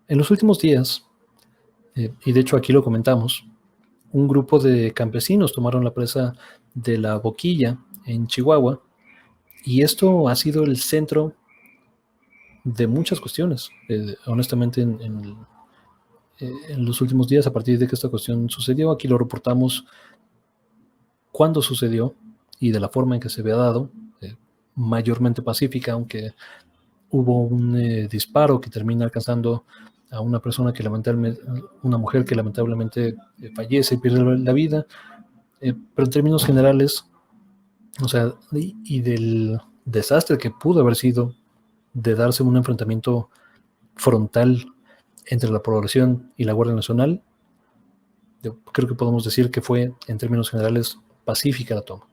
En los últimos días, y de hecho aquí lo comentamos, un grupo de campesinos tomaron la presa de La Boquilla en Chihuahua, y esto ha sido el centro de muchas cuestiones. Honestamente, en los últimos días, a partir de que esta cuestión sucedió, aquí lo reportamos cuándo sucedió y de la forma en que se había dado, mayormente pacífica, aunque hubo un disparo que termina alcanzando a una persona que lamentablemente, una mujer que lamentablemente fallece y pierde la vida, pero en términos generales, o sea, y del desastre que pudo haber sido de darse un enfrentamiento frontal entre la población y la Guardia Nacional, yo creo que podemos decir que fue, en términos generales, pacífica la toma.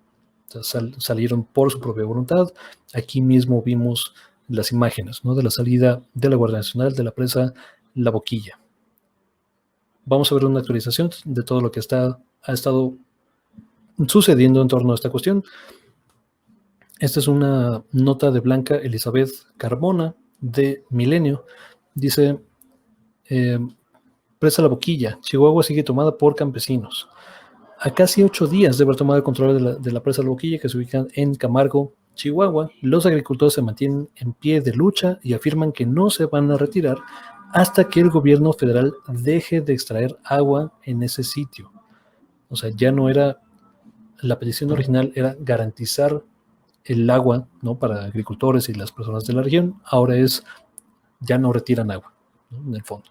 O sea, salieron por su propia voluntad. Aquí mismo vimos las imágenes, ¿no?, de la salida de la Guardia Nacional de la presa La Boquilla. Vamos a ver una actualización de todo lo que ha estado sucediendo en torno a esta cuestión. Esta es una nota de Blanca Elizabeth Carmona de Milenio. Dice, presa La Boquilla, Chihuahua sigue tomada por campesinos. A casi 8 días de haber tomado el control de la presa La Boquilla, que se ubica en Camargo, Chihuahua, los agricultores se mantienen en pie de lucha y afirman que no se van a retirar hasta que el gobierno federal deje de extraer agua en ese sitio. O sea, ya no era, la petición original era garantizar el agua, ¿no?, para agricultores y las personas de la región. Ahora es, ya no retiran agua, ¿no?, en el fondo.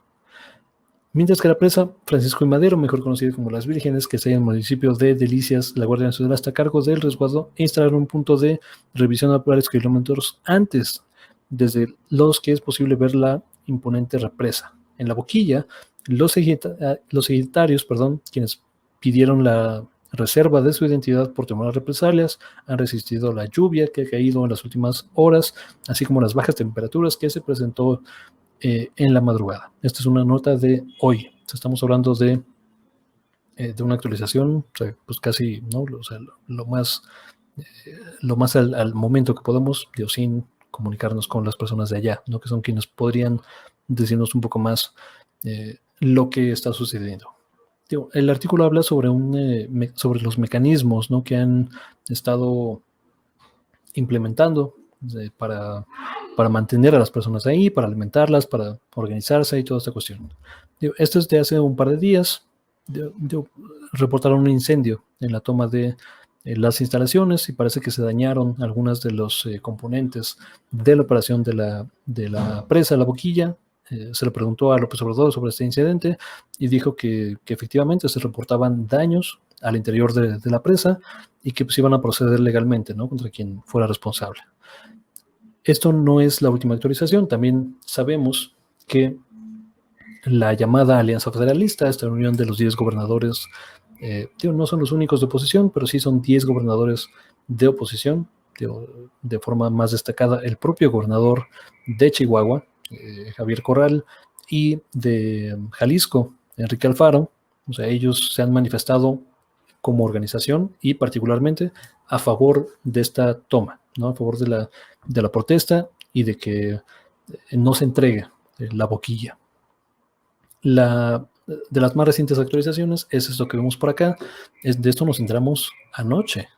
Mientras que la presa Francisco y Madero, mejor conocida como Las Vírgenes, que está en el municipio de Delicias, la Guardia Nacional está a cargo del resguardo e instalaron un punto de revisión a varios kilómetros antes, desde los que es posible ver la imponente represa. En La Boquilla, los ejidatarios, quienes pidieron la reserva de su identidad por temor a represalias, han resistido la lluvia que ha caído en las últimas horas, así como las bajas temperaturas que se presentó en la madrugada. Esta es una nota de hoy. Estamos hablando de una actualización, o sea, pues casi, ¿no?, o sea, lo más al momento que podemos, sin comunicarnos con las personas de allá, ¿no?, que son quienes podrían decirnos un poco más lo que está sucediendo. El artículo habla sobre, sobre los mecanismos, ¿no?, que han estado implementando para mantener a las personas ahí, para alimentarlas, para organizarse y toda esta cuestión. Esto es de hace un par de días. Reportaron un incendio en la toma de las instalaciones y parece que se dañaron algunas de los componentes de la operación de la presa La Boquilla. Se le preguntó a López Obrador sobre este incidente y dijo que efectivamente se reportaban daños al interior de la presa y que pues iban a proceder legalmente, ¿no?, contra quien fuera responsable. Esto no es la última actualización. También sabemos que la llamada Alianza Federalista, esta unión de los 10 gobernadores, no son los únicos de oposición, pero sí son 10 gobernadores de oposición, de forma más destacada el propio gobernador de Chihuahua, Javier Corral, y de Jalisco, Enrique Alfaro. O sea, ellos se han manifestado como organización y particularmente a favor de esta toma, ¿no?, a favor de la protesta y de que no se entregue La Boquilla. De las más recientes actualizaciones es esto que vemos por acá. De esto nos enteramos anoche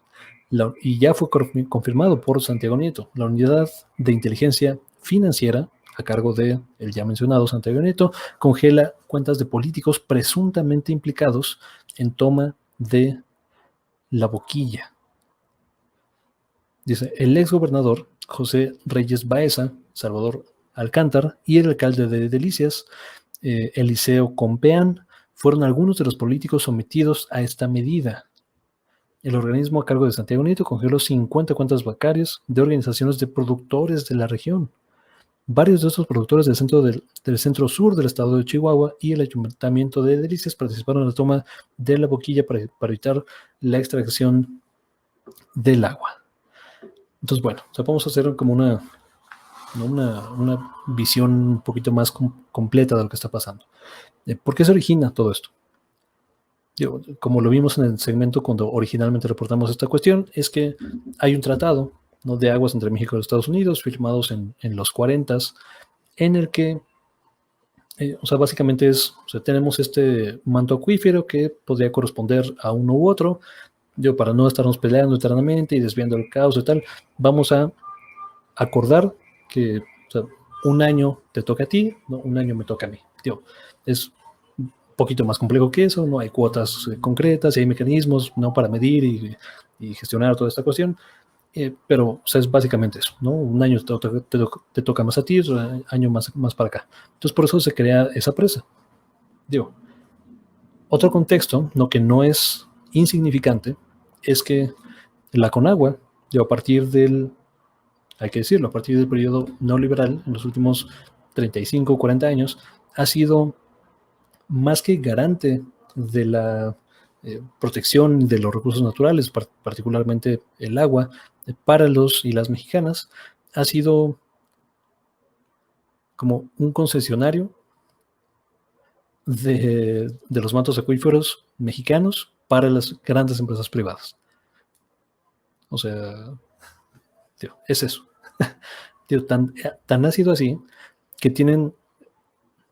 y ya fue confirmado por Santiago Nieto. La unidad de inteligencia financiera a cargo de el ya mencionado Santiago Nieto congela cuentas de políticos presuntamente implicados en toma de La Boquilla. Dice, el exgobernador José Reyes Baeza, Salvador Alcántar y el alcalde de Delicias, Eliseo Compeán, fueron algunos de los políticos sometidos a esta medida. El organismo a cargo de Santiago Nieto congeló 50 cuentas bancarias de organizaciones de productores de la región. Varios de estos productores del centro sur del estado de Chihuahua y el ayuntamiento de Delicias participaron en la toma de La Boquilla para evitar la extracción del agua. Entonces, bueno, o sea, vamos a hacer como una visión un poquito más completa de lo que está pasando. ¿Por qué se origina todo esto? Como lo vimos en el segmento cuando originalmente reportamos esta cuestión, es que hay un tratado, ¿no?, de aguas entre México y los Estados Unidos, firmados en los 40s, en el que O sea, básicamente o sea, tenemos este manto acuífero que podría corresponder a uno u otro. Yo, para no estarnos peleando eternamente y desviando el caos y tal, vamos a acordar que, o sea, un año te toca a ti, ¿no? Un año me toca a mí. Tío, es un poquito más complejo que eso, no hay cuotas concretas y hay mecanismos, ¿no? Para medir y gestionar toda esta cuestión. Pero, o sea, es básicamente eso, ¿no? Un año te toca más a ti, otro año más para acá. Entonces, por eso se crea esa presa. Digo, otro contexto, ¿no? Que no es insignificante, es que la Conagua, digo, hay que decirlo, a partir del periodo neoliberal, en los últimos 35 o 40 años, ha sido más que garante de la protección de los recursos naturales, particularmente el agua, para los y las mexicanas, ha sido como un concesionario de los mantos acuíferos mexicanos para las grandes empresas privadas. O sea, tío, es eso. Tío, tan ha sido así que tienen,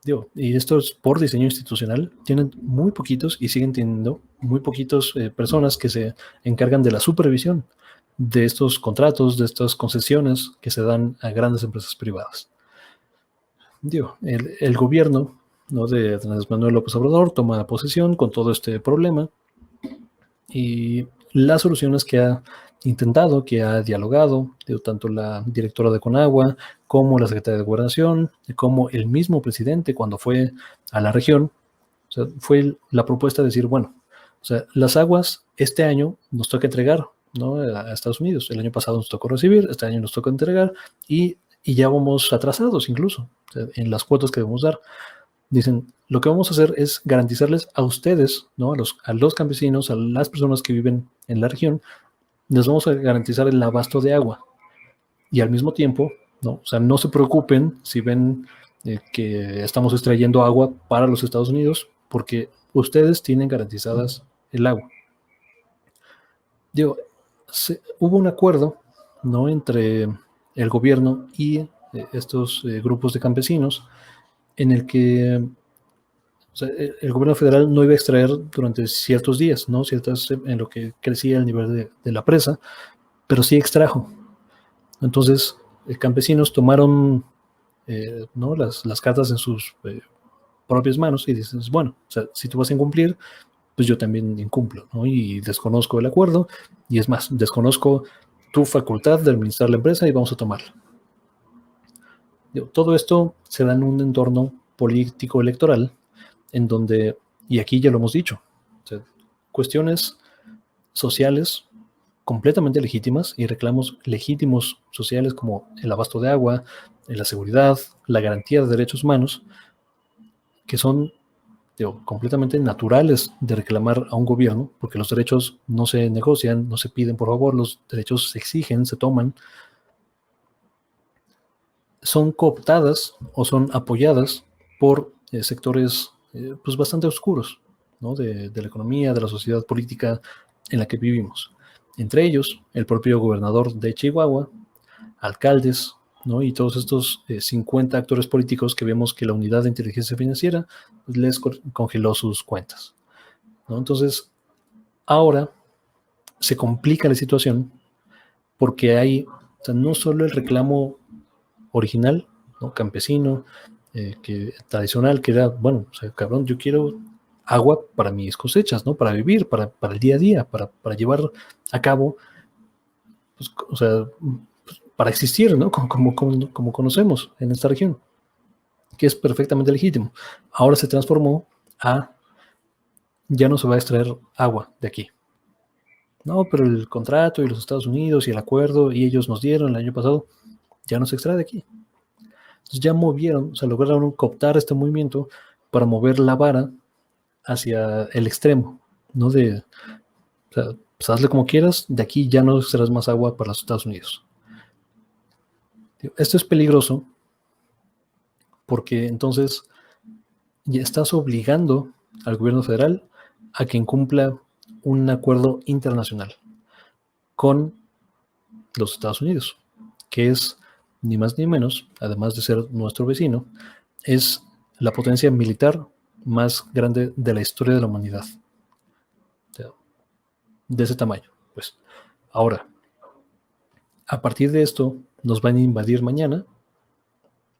digo, y esto es por diseño institucional, tienen muy poquitos y siguen teniendo muy poquitos personas que se encargan de la supervisión de estos contratos, de estas concesiones que se dan a grandes empresas privadas. Digo, el gobierno, ¿no?, de Andrés Manuel López Obrador toma posesión con todo este problema y las soluciones que ha intentado, que ha dialogado, digo, tanto la directora de Conagua como la secretaria de Gobernación, como el mismo presidente cuando fue a la región, o sea, fue la propuesta de decir, bueno, o sea, las aguas este año nos toca entregar, ¿no?, a Estados Unidos. El año pasado nos tocó recibir, este año nos toca entregar y ya vamos atrasados incluso, o sea, en las cuotas que debemos dar. Dicen, lo que vamos a hacer es garantizarles a ustedes, ¿no?, a los campesinos, a las personas que viven en la región, les vamos a garantizar el abasto de agua. Y al mismo tiempo, ¿no?, o sea, no se preocupen si ven que estamos extrayendo agua para los Estados Unidos, porque ustedes tienen garantizadas el agua. Digo, hubo un acuerdo, ¿no?, entre el gobierno y estos grupos de campesinos en el que, o sea, el gobierno federal no iba a extraer durante ciertos días, ¿no?, ciertas, en lo que crecía el nivel de la presa, pero sí extrajo. Entonces, campesinos tomaron ¿no?, las cartas en sus propias manos y dices, bueno, o sea, si tú vas a incumplir, pues yo también incumplo, ¿no? Y desconozco el acuerdo, y es más, desconozco tu facultad de administrar la empresa y vamos a tomarla. Todo esto se da en un entorno político electoral en donde, y aquí ya lo hemos dicho, o sea, cuestiones sociales completamente legítimas y reclamos legítimos sociales como el abasto de agua, la seguridad, la garantía de derechos humanos, que son, digo, completamente naturales de reclamar a un gobierno, porque los derechos no se negocian, no se piden por favor, los derechos se exigen, se toman, son cooptadas o son apoyadas por sectores pues bastante oscuros, ¿no?, de la economía, de la sociedad política en la que vivimos. Entre ellos, el propio gobernador de Chihuahua, alcaldes, ¿no?, y todos estos 50 actores políticos que vemos que la unidad de inteligencia financiera les congeló sus cuentas, ¿no? Entonces, ahora se complica la situación porque hay, o sea, no solo el reclamo original, ¿no?, campesino, tradicional, que era, bueno, o sea, cabrón, yo quiero agua para mis cosechas, ¿no?, para vivir, para el día a día, para llevar a cabo, pues, o sea, pues, para existir, ¿no?, como conocemos en esta región, que es perfectamente legítimo. Ahora se transformó a, ya no se va a extraer agua de aquí. No, pero el contrato y los Estados Unidos y el acuerdo y ellos nos dieron el año pasado, ya no se extrae de aquí. Entonces ya movieron, o sea, lograron cooptar este movimiento para mover la vara hacia el extremo, ¿no? O sea, pues hazle como quieras, de aquí ya no extraerás más agua para los Estados Unidos. Esto es peligroso porque entonces ya estás obligando al gobierno federal a que incumpla un acuerdo internacional con los Estados Unidos, que es ni más ni menos, además de ser nuestro vecino, es la potencia militar más grande de la historia de la humanidad. O sea, de ese tamaño, pues. Ahora, a partir de esto, ¿nos van a invadir mañana?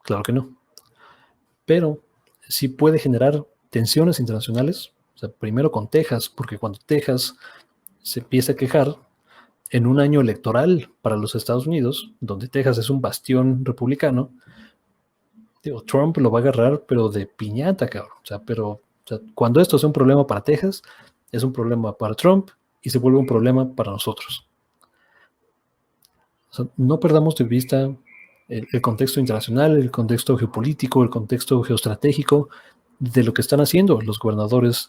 Claro que no. Pero sí puede generar tensiones internacionales. O sea, primero con Texas, porque cuando Texas se empieza a quejar en un año electoral para los Estados Unidos, donde Texas es un bastión republicano, digo, Trump lo va a agarrar, pero de piñata, cabrón. O sea, cuando esto es un problema para Texas, es un problema para Trump y se vuelve un problema para nosotros. O sea, no perdamos de vista el contexto internacional, el contexto geopolítico, el contexto geoestratégico de lo que están haciendo los gobernadores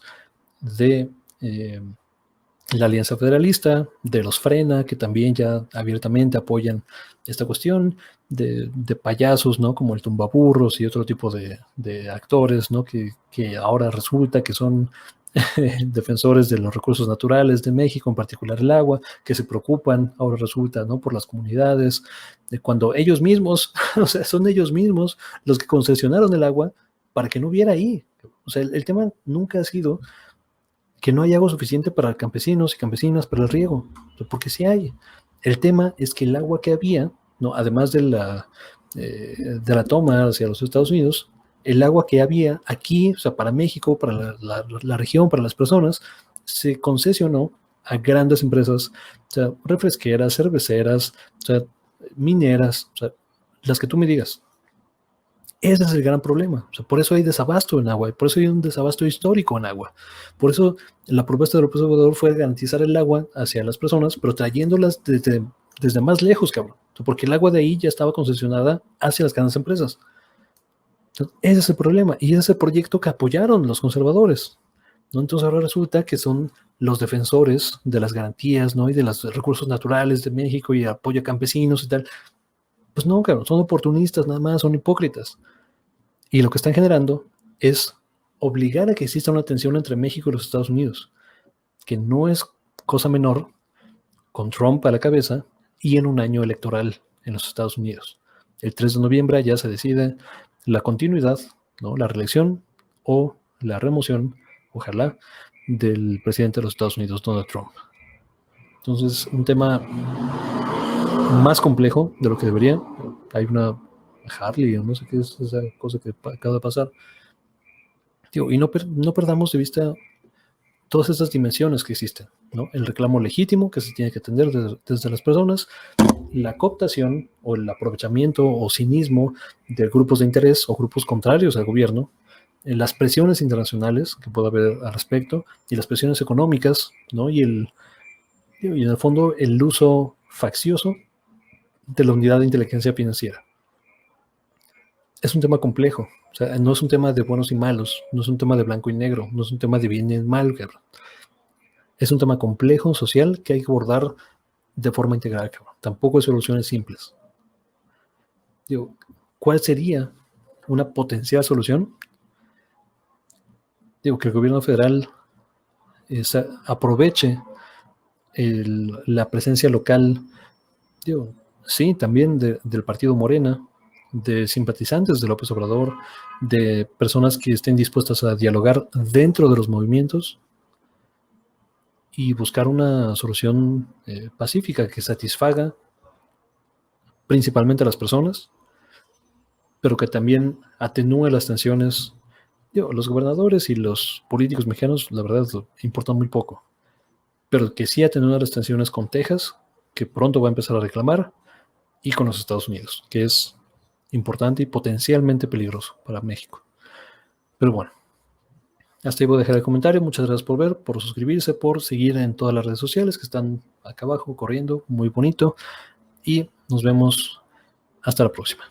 de la Alianza Federalista, de los Frena, que también ya abiertamente apoyan esta cuestión, de payasos, ¿no? Como el Tumbaburros y otro tipo de actores, ¿no? Que ahora resulta que son defensores de los recursos naturales de México, en particular el agua, que se preocupan, ahora resulta, ¿no? Por las comunidades, de cuando ellos mismos, o sea, son ellos mismos los que concesionaron el agua para que no hubiera ahí. O sea, el tema nunca ha sido que no hay agua suficiente para campesinos y campesinas para el riego, porque sí hay. El tema es que el agua que había, ¿no? Además de la toma hacia los Estados Unidos, el agua que había aquí, o sea, para México, para la región, para las personas, se concesionó a grandes empresas, o sea, refresqueras, cerveceras, o sea, mineras, o sea, las que tú me digas. Ese es el gran problema. O sea, por eso hay desabasto en agua, y por eso hay un desabasto histórico en agua. Por eso la propuesta del López Obrador fue garantizar el agua hacia las personas, pero trayéndolas desde más lejos, cabrón. Porque el agua de ahí ya estaba concesionada hacia las grandes empresas. Entonces, ese es el problema. Y ese es el proyecto que apoyaron los conservadores, ¿no? Entonces ahora resulta que son los defensores de las garantías, ¿no? Y de los recursos naturales de México y apoyo a campesinos y tal. Pues no, cabrón, son oportunistas nada más, son hipócritas. Y lo que están generando es obligar a que exista una tensión entre México y los Estados Unidos, que no es cosa menor, con Trump a la cabeza y en un año electoral en los Estados Unidos. El 3 de noviembre ya se decide la continuidad, ¿no? La reelección o la remoción, ojalá, del presidente de los Estados Unidos, Donald Trump. Entonces, un tema más complejo de lo que debería. Hay una Harley, o no sé qué es esa cosa que acaba de pasar. Digo, y no perdamos de vista todas estas dimensiones que existen, ¿no? El reclamo legítimo que se tiene que atender desde las personas, la cooptación o el aprovechamiento o cinismo de grupos de interés o grupos contrarios al gobierno, las presiones internacionales que pueda haber al respecto y las presiones económicas, ¿no? Y en el fondo el uso faccioso de la unidad de inteligencia financiera. Es un tema complejo, o sea, no es un tema de buenos y malos, no es un tema de blanco y negro, no es un tema de bien y mal, cabrón. Es un tema complejo, social, que hay que abordar de forma integral, cabrón. Tampoco hay soluciones simples. Digo, ¿cuál sería una potencial solución? Digo, que el gobierno federal aproveche la presencia local, digo, sí, también del partido Morena, de simpatizantes de López Obrador, de personas que estén dispuestas a dialogar dentro de los movimientos y buscar una solución pacífica que satisfaga principalmente a las personas, pero que también atenúe las tensiones. Digo, los gobernadores y los políticos mexicanos, la verdad, importan muy poco, pero que sí atenúe las tensiones con Texas, que pronto va a empezar a reclamar, y con los Estados Unidos, que es importante y potencialmente peligroso para México. Pero bueno, hasta ahí voy a dejar el comentario. Muchas gracias por ver, por suscribirse, por seguir en todas las redes sociales que están acá abajo corriendo, muy bonito, y nos vemos hasta la próxima.